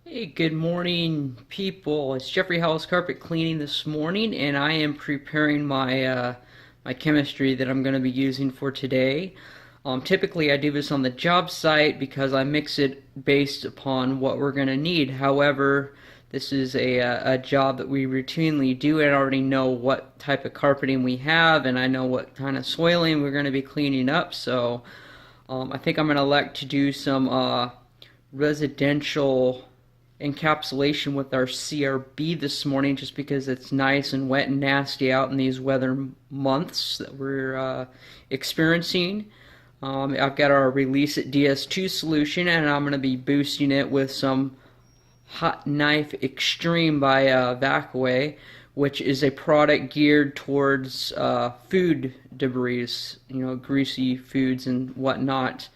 Hey, good morning, people. It's Jeffrey Howells Carpet Cleaning this morning, and I am preparing my chemistry that I'm going to be using for today. Typically, I do this on the job site because I mix it based upon what we're going to need. However, this is a job that we routinely do, and I already know what type of carpeting we have, and I know what kind of soiling we're going to be cleaning up. So, I think I'm going to elect to do some residential encapsulation with our CRB this morning just because it's nice and wet and nasty out in these weather months that we're experiencing. I've got our Release It DS2 solution, and I'm going to be boosting it with some Hot Knife Extreme by Vacaway, which is a product geared towards food debris, greasy foods and whatnot.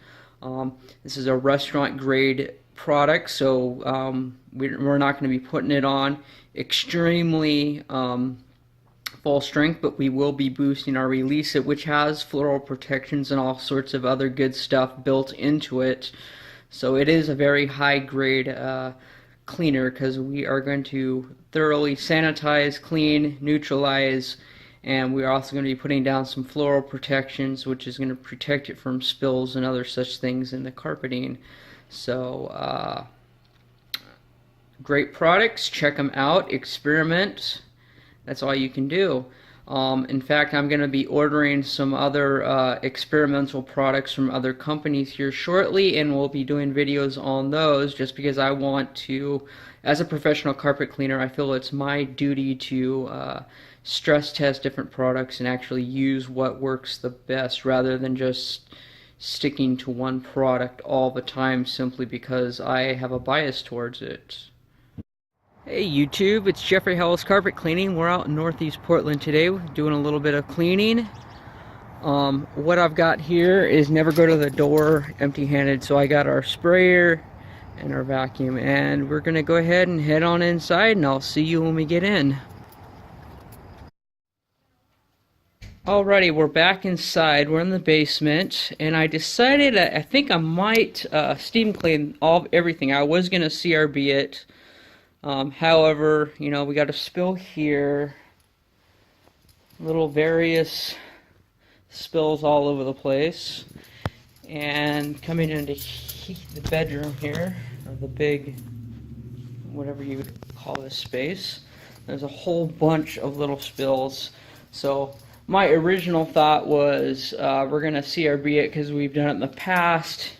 This is a restaurant grade product, so we're not going to be putting it on extremely full strength, but we will be boosting our Release It, which has floral protections and all sorts of other good stuff built into it. So it is a very high grade cleaner because we are going to thoroughly sanitize, clean, neutralize, and we're also going to be putting down some floral protections, which is going to protect it from spills and other such things in the carpeting. So, great products. Check them out. Experiment. That's all you can do. In fact, I'm going to be ordering some other experimental products from other companies here shortly, and we'll be doing videos on those just because I want to, as a professional carpet cleaner, I feel it's my duty to stress test different products and actually use what works the best rather than just sticking to one product all the time simply because I have a bias towards it. Hey YouTube, it's Jeffrey Howells Carpet Cleaning. We're out in Northeast Portland today doing a little bit of cleaning. What I've got here is never go to the door empty-handed, so I got our sprayer and our vacuum, and we're gonna go ahead and head on inside, and I'll see you when we get in. Alrighty, we're back inside. We're in the basement, and I decided I think I might steam clean everything. I was gonna CRB it. However, we got a spill here, little various spills all over the place, and coming into the bedroom here, or the big, whatever you would call this space, there's a whole bunch of little spills. So my original thought was we're going to CRB it because we've done it in the past.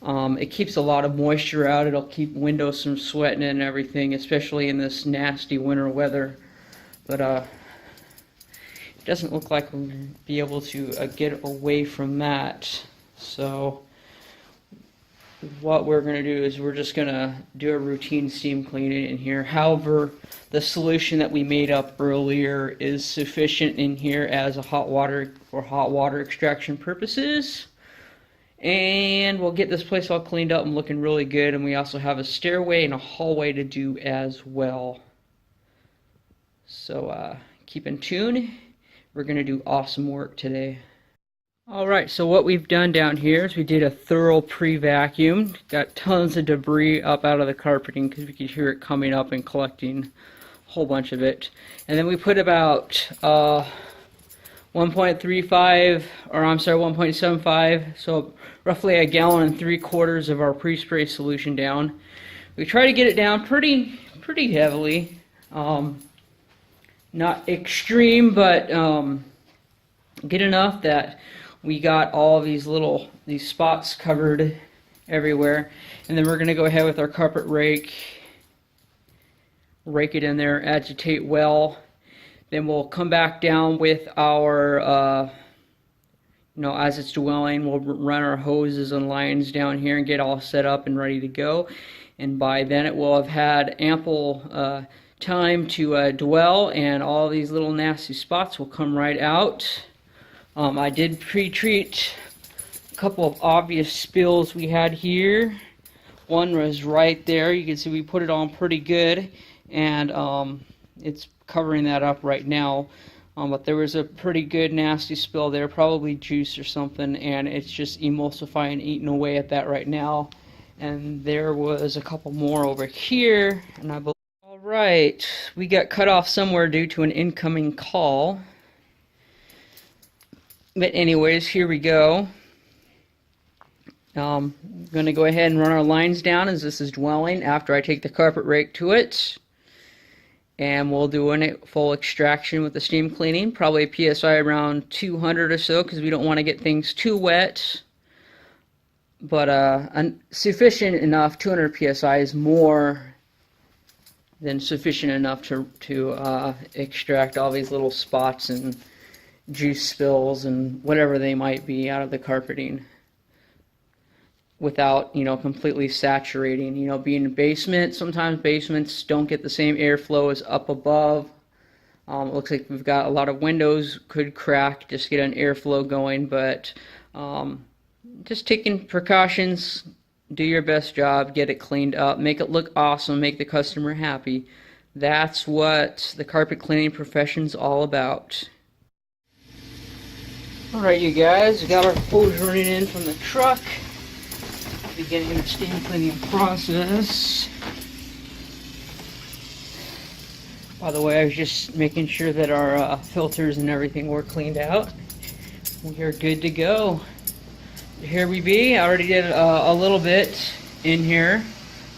It keeps a lot of moisture out. It'll keep windows from sweating and everything, especially in this nasty winter weather. But it doesn't look like we're going to be able to get away from that. So what we're going to do is we're just going to do a routine steam cleaning in here. However, the solution that we made up earlier is sufficient in here as a hot water extraction purposes. And we'll get this place all cleaned up and looking really good. And we also have a stairway and a hallway to do as well. So keep in tune. We're going to do awesome work today. Alright, so what we've done down here is we did a thorough pre-vacuum. Got tons of debris up out of the carpeting because we could hear it coming up and collecting a whole bunch of it. And then we put about 1.75, so roughly 1.75 gallons of our pre-spray solution down. We try to get it down pretty heavily, not extreme, but get enough that we got all these spots covered everywhere. And then we're going to go ahead with our carpet rake it in there, agitate well. Then we'll come back down with our, as it's dwelling, we'll run our hoses and lines down here and get all set up and ready to go. And by then it will have had ample time to dwell, and all these little nasty spots will come right out. I did pre-treat a couple of obvious spills we had here. One was right there. You can see we put it on pretty good, and it's covering that up right now. But there was a pretty good nasty spill there, probably juice or something, and it's just emulsifying, eating away at that right now. and there was a couple more over here, and I believe. All right, we got cut off somewhere due to an incoming call. But anyways, here we go. I'm going to go ahead and run our lines down as this is dwelling after I take the carpet rake to it. And we'll do a full extraction with the steam cleaning, probably a PSI around 200 or so, because we don't want to get things too wet. But sufficient enough, 200 PSI is more than sufficient enough to extract all these little spots and juice spills and whatever they might be out of the carpeting, without, completely saturating. Being a basement, sometimes basements don't get the same airflow as up above. It looks like we've got a lot of windows could crack, just get an airflow going, but just taking precautions, do your best job, get it cleaned up, make it look awesome, make the customer happy. That's what the carpet cleaning profession's all about. Alright, you guys, we got our hose running in from the truck. Beginning the steam cleaning process. By the way, I was just making sure that our filters and everything were cleaned out. We are good to go. Here we be. I already did a little bit in here,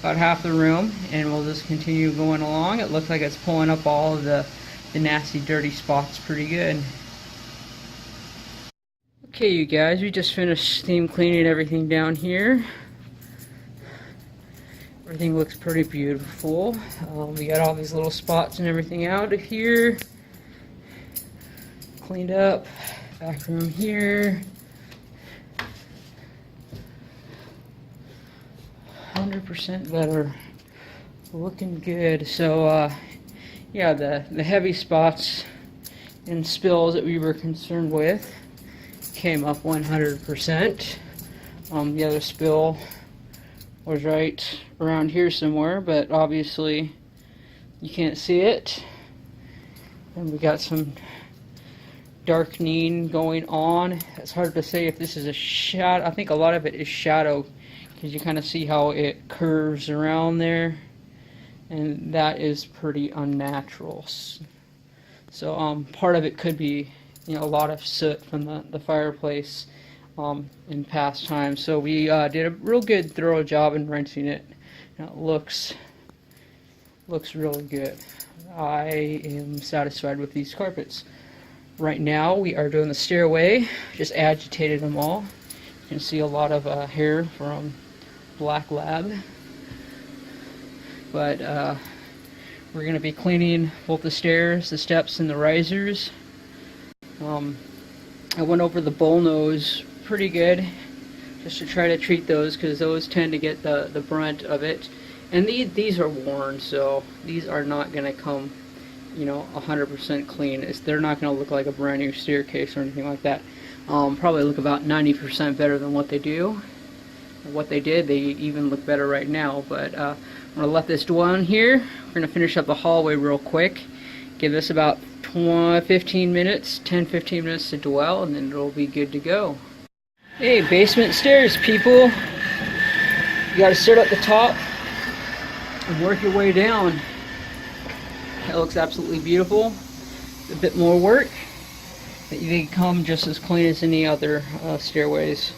about half the room, and we'll just continue going along. It looks like it's pulling up all of the nasty, dirty spots pretty good. Okay, you guys, we just finished steam cleaning everything down here. Everything looks pretty beautiful. We got all these little spots and everything out of here. Cleaned up. Back room here. 100% better. Looking good. So, yeah, the heavy spots and spills that we were concerned with came up 100%. The other spill was right around here somewhere, but obviously you can't see it. And we got some darkening going on. It's hard to say if this is a shadow. I think a lot of it is shadow, because you kind of see how it curves around there, and that is pretty unnatural. So part of it could be a lot of soot from the fireplace in past times. So we did a real good thorough job in rinsing it. It looks really good. I am satisfied with these carpets. Right now we are doing the stairway. Just agitated them all. You can see a lot of hair from Black Lab. But we're going to be cleaning both the stairs, the steps, and the risers. I went over the bull nose pretty good, just to try to treat those, because those tend to get the brunt of it. And these are worn, so these are not going to come 100% clean. They're not going to look like a brand new staircase or anything like that. Probably look about 90% better than what they do. What they did, they even look better right now. But I'm going to let this dwell in here. We're going to finish up the hallway real quick. Give this about 10-15 minutes to dwell, and then it'll be good to go. Hey, basement stairs, people. You got to start at the top and work your way down. That looks absolutely beautiful. A bit more work, but they come just as clean as any other stairways.